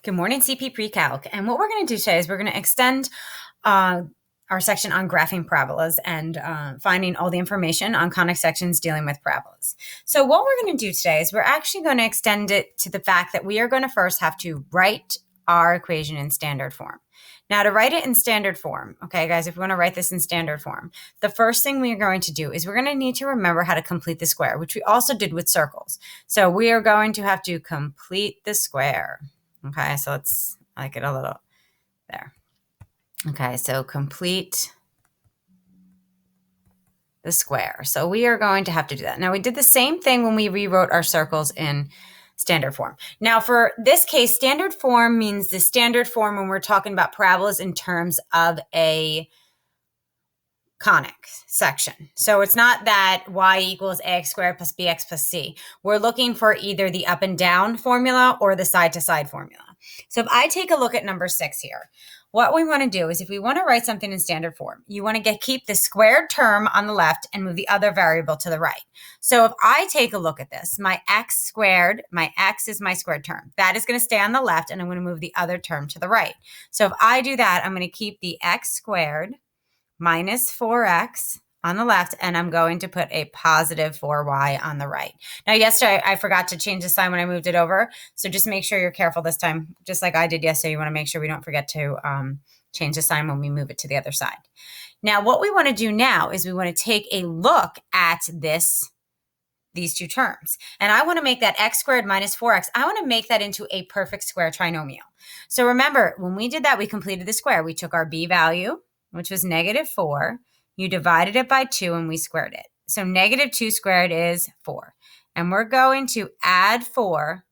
Good morning, CP Pre-Calc. And what we're going to do today is we're going to extend our section on graphing parabolas and finding all the information on conic sections dealing with parabolas. So what we're going to do today is we're actually going to extend it to the fact that we are going to first have to write our equation in standard form. Now, to write it in standard form, okay, guys, if we want to write this in standard form, the first thing we are going to do is we're going to need to remember how to complete the square, which we also did with circles. So we are going to have to complete the square. Okay, so let's get a little there. Okay, so complete the square. So we are going to have to do that. Now, we did the same thing when we rewrote our circles in standard form. Now, for this case, standard form means the standard form when we're talking about parabolas in terms of a conic section. So it's not that y equals ax squared plus bx plus c. We're looking for either the up and down formula or the side to side formula. So if I take a look at number 6 here, what we want to do is if we want to write something in standard form, you want to keep the squared term on the left and move the other variable to the right. So if I take a look at this, my x squared, my x is my squared term. That is going to stay on the left, and I'm going to move the other term to the right. So if I do that, I'm going to keep the x squared minus 4x on the left, and I'm going to put a positive 4y on the right. Now, yesterday, I forgot to change the sign when I moved it over, so just make sure you're careful this time. Just like I did yesterday, you want to make sure we don't forget to change the sign when we move it to the other side. Now, what we want to do now is we want to take a look at these two terms. And I want to make that x squared minus 4x, I want to make that into a perfect square trinomial. So remember, when we did that, we completed the square. We took our b value, which was -4. You divided it by 2 and we squared it. So -2 squared is 4. And we're going to add 4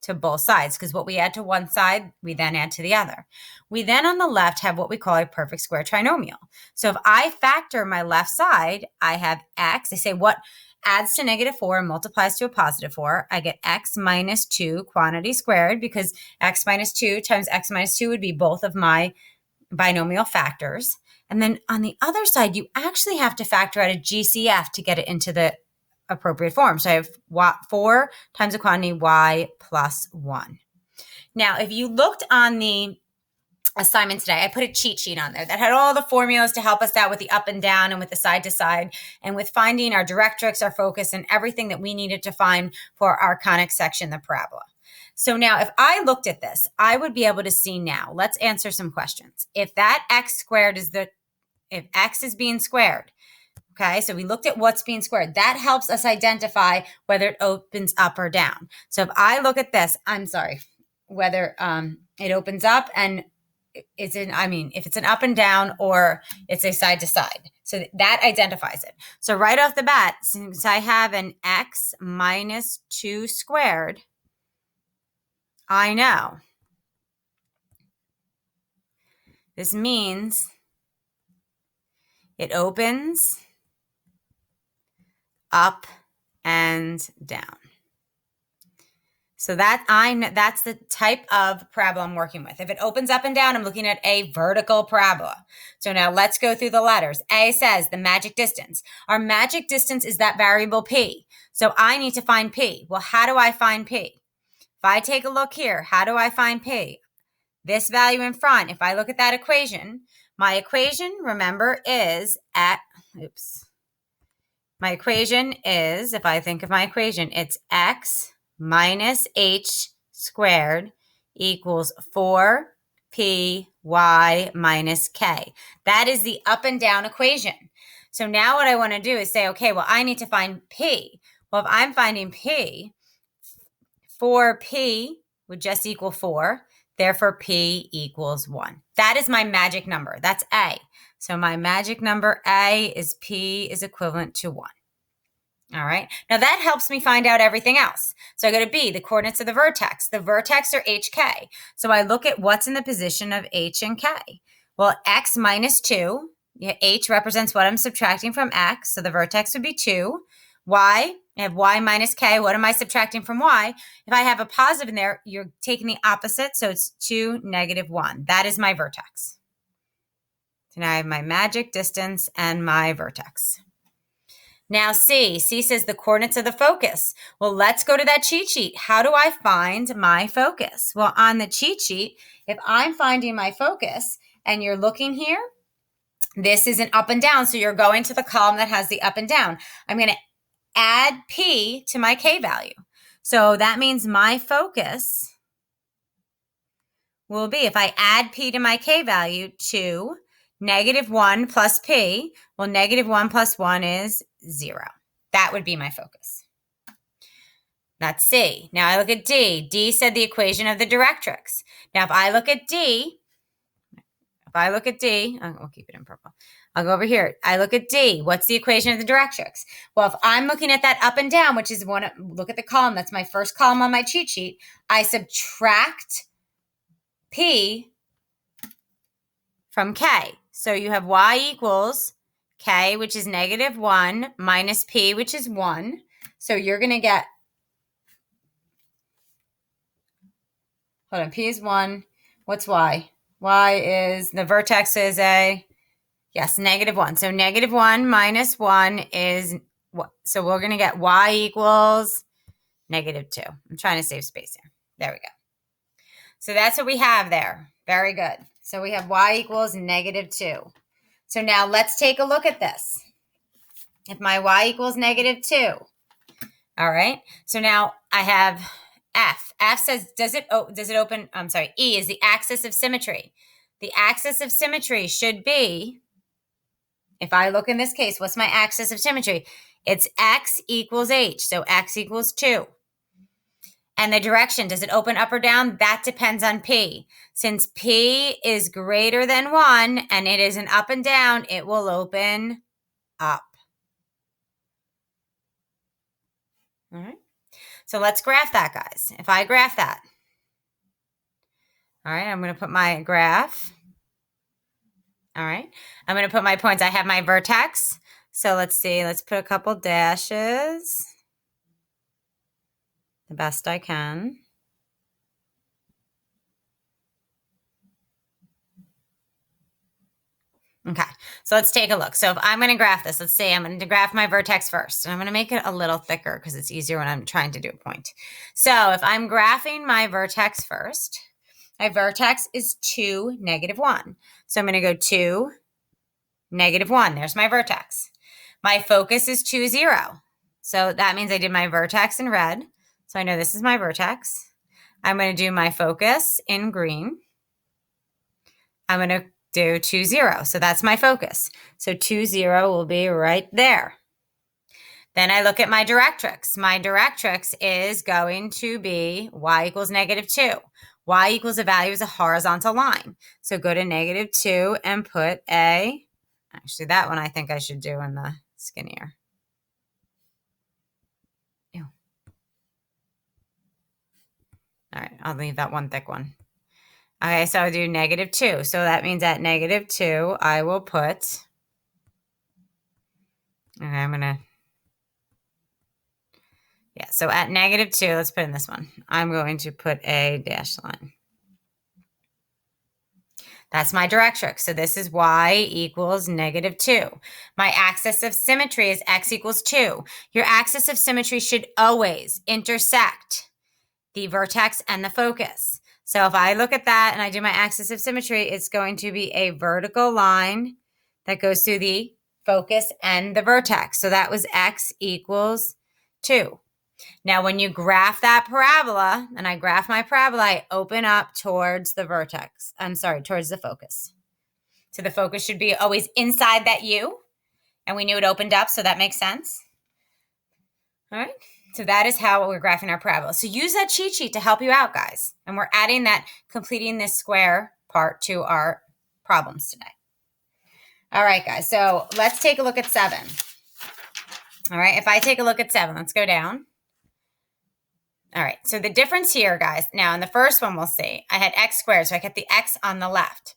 to both sides because what we add to one side, we then add to the other. We then on the left have what we call a perfect square trinomial. So if I factor my left side, I have x. They say what adds to -4 and multiplies to a +4. I get x minus 2 quantity squared because x minus 2 times x minus 2 would be both of my binomial factors. And then on the other side, you actually have to factor out a GCF to get it into the appropriate form. So I have 4 times the quantity y plus 1. Now, if you looked on the assignment today, I put a cheat sheet on there that had all the formulas to help us out with the up and down and with the side to side and with finding our directrix, our focus, and everything that we needed to find for our conic section, the parabola. So now if I looked at this, I would be able to see now, let's answer some questions. If that x squared if x is being squared, okay, so we looked at what's being squared. That helps us identify whether it opens up or down. So if I look at this, whether it opens up and if it's an up and down or it's a side to side. So that identifies it. So right off the bat, since I have an x minus 2 squared, I know this means it opens up and down. So that's the type of parabola I'm working with. If it opens up and down, I'm looking at a vertical parabola. So now let's go through the letters. A says the magic distance. Our magic distance is that variable p. So I need to find p. Well, how do I find p? If I take a look here, how do I find p? This value in front, if I look at that equation, my equation, remember, is my equation is, if I think of my equation, it's x minus h squared equals 4py minus k. That is the up and down equation. So now what I want to do is say, okay, well, I need to find p. Well, if I'm finding p, 4p would just equal 4. Therefore, p equals 1. That is my magic number. That's A. So my magic number A is p is equivalent to 1. All right. Now that helps me find out everything else. So I go to B, the coordinates of the vertex. The vertex are HK. So I look at what's in the position of H and K. Well, x minus 2, H represents what I'm subtracting from x. So the vertex would be 2. Y, I have y minus k. What am I subtracting from y? If I have a positive in there, you're taking the opposite. So it's 2, -1. That is my vertex. So now I have my magic distance and my vertex. Now C says the coordinates of the focus. Well, let's go to that cheat sheet. How do I find my focus? Well, on the cheat sheet, if I'm finding my focus and you're looking here, this is an up and down. So you're going to the column that has the up and down. I'm going to add P to my K value. So that means my focus will be, if I add P to my K value, to -1 plus P, well, -1 plus 1 is 0. That would be my focus. That's C. Now I look at D. D said the equation of the directrix. Now if I look at D, I'll keep it in purple. I'll go over here. I look at D. What's the equation of the directrix? Well, if I'm looking at that up and down, which is look at the column, that's my first column on my cheat sheet, I subtract P from K. So you have Y equals K, which is -1, minus P, which is 1. So you're going to get, hold on, P is 1. What's Y? Y is, the vertex is yes, -1. So -1 minus 1 is, so we're going to get Y equals -2. I'm trying to save space here. There we go. So that's what we have there. Very good. So we have Y equals -2. So now let's take a look at this. If my Y equals -2, all right. So now I have F. F says, does it open, E is the axis of symmetry. The axis of symmetry should be, if I look in this case, what's my axis of symmetry? It's X equals H. So X equals 2. And the direction, does it open up or down? That depends on P. Since P is greater than 1 and it is an up and down, it will open up. All right. So let's graph that, guys. If I graph that, all right, I'm going to put my graph. All right. I'm going to put my points. I have my vertex. So let's see. Let's put a couple dashes. The best I can. Okay, so let's take a look. So if I'm going to graph this, let's say I'm going to graph my vertex first. And I'm going to make it a little thicker because it's easier when I'm trying to do a point. So if I'm graphing my vertex first, my vertex is 2, -1. So I'm going to go 2, -1. There's my vertex. My focus is 2, 0. So that means I did my vertex in red. So I know this is my vertex. I'm going to do my focus in green. I'm going to do 2, 0. So that's my focus. So 2, 0 will be right there. Then I look at my directrix. My directrix is going to be Y equals -2. Y equals a value is a horizontal line. So go to -2 and put a, actually that one I think I should do in the skinnier. Ew. All right, I'll leave that one thick one. Okay, so I'll do -2. So that means at -2, I will put, okay, I'm going to, yeah, so at -2, let's put in this one. I'm going to put a dashed line. That's my directrix. So this is Y equals -2. My axis of symmetry is X equals 2. Your axis of symmetry should always intersect the vertex and the focus. So if I look at that and I do my axis of symmetry, it's going to be a vertical line that goes through the focus and the vertex. So that was X equals 2. Now, when you graph that parabola, and I graph my parabola, I open up towards the vertex. Towards the focus. So the focus should be always inside that U. And we knew it opened up, so that makes sense. All right. So that is how we're graphing our parabola. So use that cheat sheet to help you out, guys. And we're adding that, completing this square part to our problems today. All right, guys. So let's take a look at 7. All right. If I take a look at 7, let's go down. All right. So the difference here, guys, now in the first one, we'll see, I had X squared. So I get the X on the left.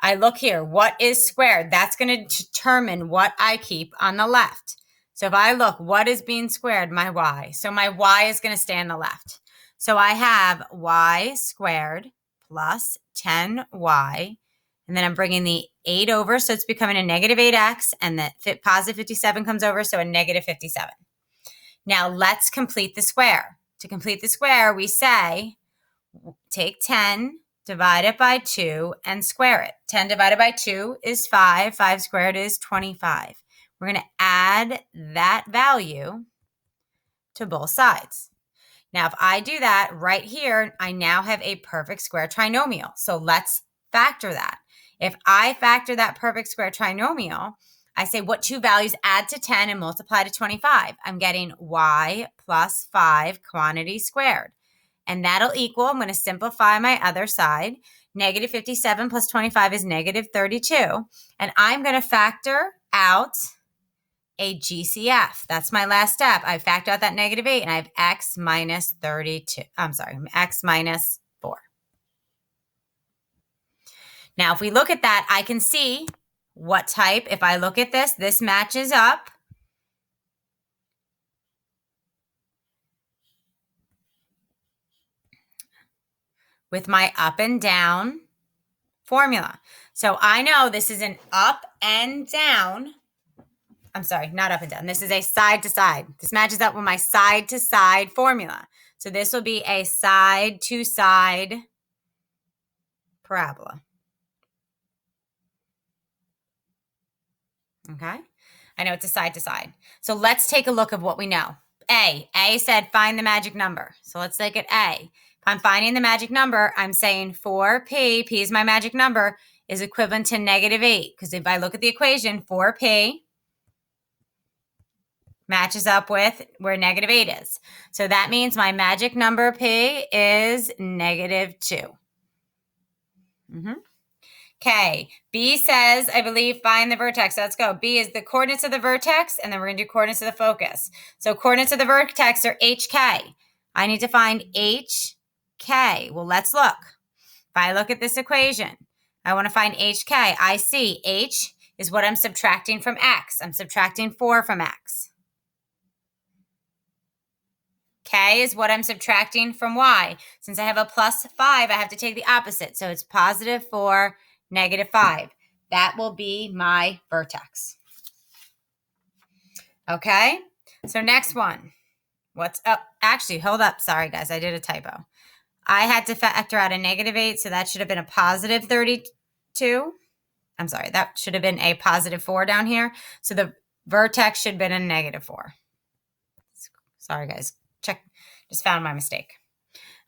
I look here. What is squared? That's going to determine what I keep on the left. So if I look, what is being squared? My Y. So my Y is going to stay on the left. So I have Y squared plus 10Y And then I'm bringing the 8 over, so it's becoming a negative 8x, and the positive 57 comes over, so a negative 57. Now let's complete the square. To complete the square, we say take 10, divide it by 2, and square it. 10 divided by 2 is 5. 5 squared is 25. We're going to add that value to both sides. Now, if I do that right here, I now have a perfect square trinomial. So let's factor that. If I factor that perfect square trinomial, I say what two values add to 10 and multiply to 25? I'm getting y plus 5 quantity squared. And that'll equal, I'm going to simplify my other side. Negative 57 plus 25 is negative 32. And I'm going to factor out a GCF. That's my last step. I factor out that negative 8 and I have x minus 32. I'm sorry, x minus 4. Now, if we look at that, I can see what type. If I look at this matches up with my up and down formula. So I know this is an up and down. I'm sorry, not up and down. This is a side to side. This matches up with my side to side formula. So this will be a side to side parabola. Okay? I know it's a side to side. So let's take a look at what we know. A said find the magic number. So let's look at A. If I'm finding the magic number, I'm saying 4p, p is my magic number, is equivalent to negative 8. Because if I look at the equation, 4p matches up with where negative 8 is. So that means my magic number p is negative 2. Okay, B says, I believe, find the vertex. So let's go. B is the coordinates of the vertex, and then we're going to do coordinates of the focus. So coordinates of the vertex are HK. I need to find HK. Well, let's look. If I look at this equation, I want to find HK. I see H is what I'm subtracting from X. I'm subtracting 4 from X. K is what I'm subtracting from Y. Since I have a plus 5, I have to take the opposite. So it's positive 4, negative 5. That will be my vertex. Okay, so next one. What's up? Actually, hold up. Sorry, guys. I did a typo. I had to factor out a negative 8, so that should have been a positive 32. I'm sorry. That should have been a positive 4 down here. So the vertex should have been a negative 4. Sorry, guys. Check. Just found my mistake.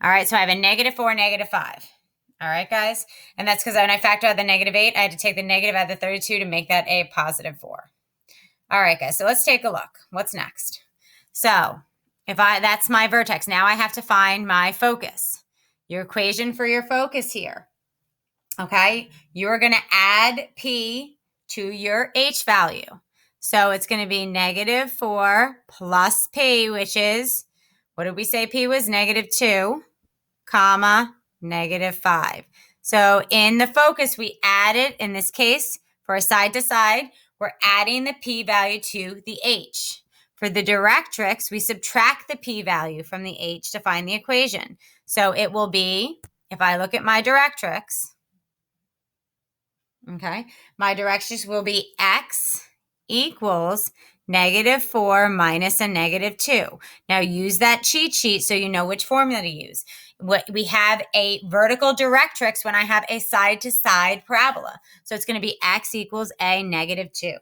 All right, so I have a negative 4, negative 5. All right, guys? And that's because when I factor out the negative 8, I had to take the negative out of the 32 to make that a positive 4. All right, guys, so let's take a look. What's next? So that's my vertex. Now I have to find my focus. Your equation for your focus here. Okay, you're going to add P to your H value. So it's going to be negative 4 plus P, which is, what did we say P was? Negative 2, comma, negative 5. So in the focus, we added, in this case, for a side to side, we're adding the P value to the H. For the directrix, we subtract the P value from the H to find the equation. So it will be, if I look at my directrix, okay, my directrix will be X equals negative 4 minus a negative 2. Now use that cheat sheet so you know which formula to use. We have a vertical directrix when I have a side-to-side parabola. So it's going to be X equals a negative 2.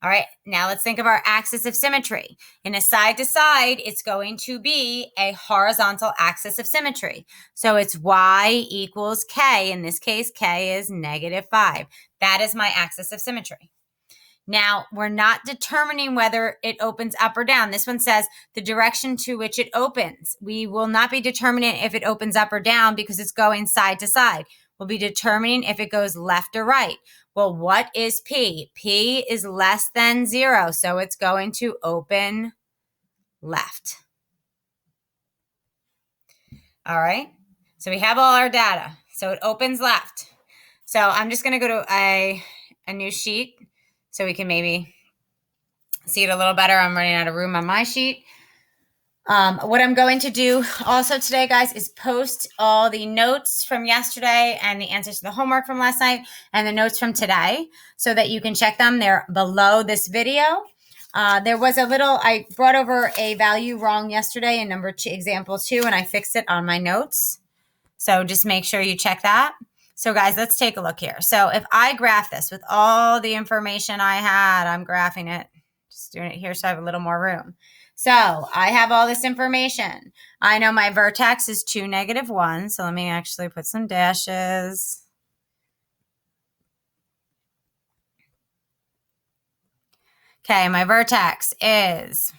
All right, now let's think of our axis of symmetry. In a side-to-side, it's going to be a horizontal axis of symmetry. So it's y equals k. In this case, k is negative 5. That is my axis of symmetry. Now, we're not determining whether it opens up or down. This one says the direction to which it opens. We will not be determining if it opens up or down because it's going side to side. We'll be determining if it goes left or right. Well, what is P? P is less than 0, so it's going to open left. All right, so we have all our data. So it opens left. So I'm just going to go to a new sheet so we can maybe see it a little better. I'm running out of room on my sheet. What I'm going to do also today, guys, is post all the notes from yesterday and the answers to the homework from last night and the notes from today so that you can check them. They're below this video. There was I brought over a value wrong yesterday in example 2, and I fixed it on my notes. So just make sure you check that. So guys, let's take a look here. So if I graph this with all the information I had, I'm graphing it, just doing it here so I have a little more room. So I have all this information. I know my vertex is 2, -1. So let me actually put some dashes. Okay, my vertex is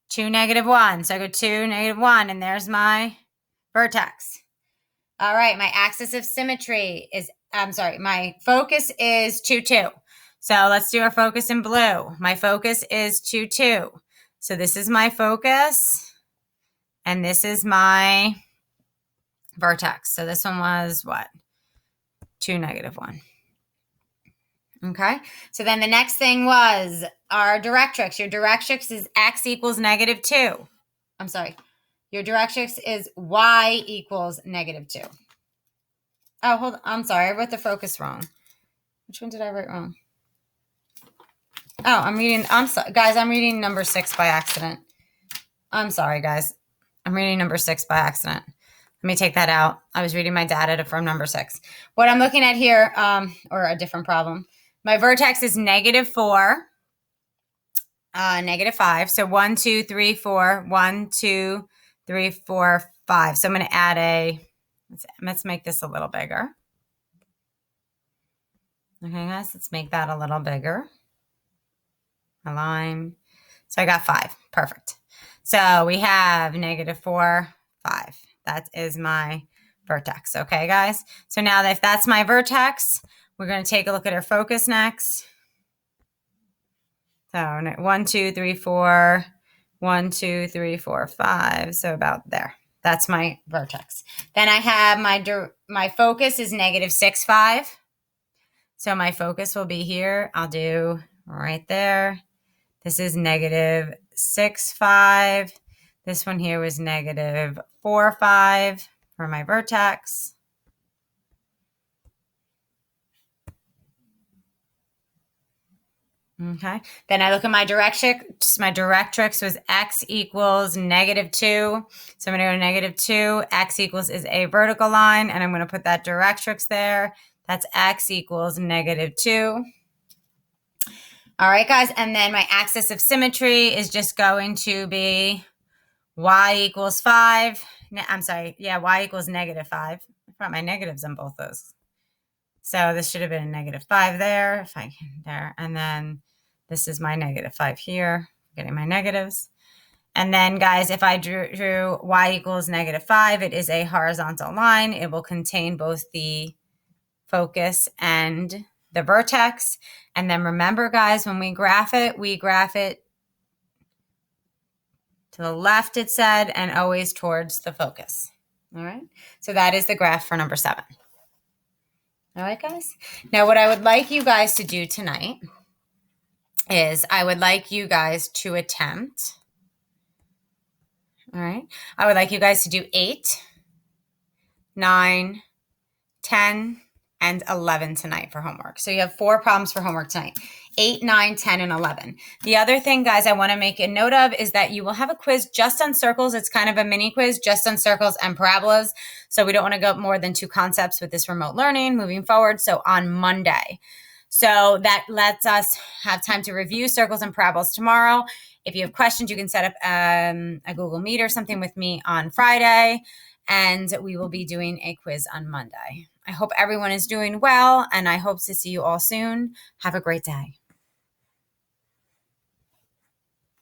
2, -1. So I go 2, -1, and there's my vertex. All right, my axis of symmetry is, my focus is 2, 2. So let's do our focus in blue. My focus is 2, 2. So this is my focus, and this is my vertex. So this one was what? 2, -1. Okay, so then the next thing was our directrix. Your directrix is x equals -2. I'm sorry. Your directrix is y equals -2. Oh, hold on. I'm sorry. I wrote the focus wrong. Which one did I write wrong? Oh, I'm sorry, guys. I'm reading number 6 by accident. I'm sorry, guys. I'm reading number 6 by accident. Let me take that out. I was reading my data from number 6. What I'm looking at here, or a different problem. My vertex is -4, -5. So 1, 2, 3, 4. 1, 2, 3, 4, 5. So I'm going to add let's make this a little bigger. Okay, guys, let's make that a little bigger. Align. So I got 5. Perfect. So we have -4, 5. That is my vertex. Okay, guys. So now if that's my vertex, we're going to take a look at our focus next. So 1, 2, 3, 4. 1, 2, 3, 4, 5. So about there. That's my vertex. Then I have my focus is -6, 5. So my focus will be here. I'll do right there. This is -6, 5. This one here was -4, 5 for my vertex. Okay. Then I look at my directrix. My directrix was x equals -2. So I'm going to go -2. X equals is a vertical line, and I'm going to put that directrix there. That's x equals -2. All right, guys. And then my axis of symmetry is just going to be y equals 5. I'm sorry. Yeah, y equals -5. I put my negatives on both those. So this should have been a -5 there. If I can there. And then this is my -5 here. Getting my negatives. And then, guys, if I drew y equals -5, it is a horizontal line. It will contain both the focus and the vertex. And then remember, guys, when we graph it to the left, it said, and always towards the focus. All right. So that is the graph for number 7. All right, guys. Now, what I would like you guys to do tonight is I would like you guys to attempt. All right. I would like you guys to do 8, 9, 10, and 11 tonight for homework. So you have 4 problems for homework tonight. 8, 9, 10, and 11. The other thing, guys, I want to make a note of is that you will have a quiz just on circles. It's kind of a mini quiz just on circles and parabolas. So we don't want to go more than 2 concepts with this remote learning moving forward. So on Monday. So that lets us have time to review circles and parabolas tomorrow. If you have questions, you can set up a Google Meet or something with me on Friday. And we will be doing a quiz on Monday. I hope everyone is doing well, and I hope to see you all soon. Have a great day.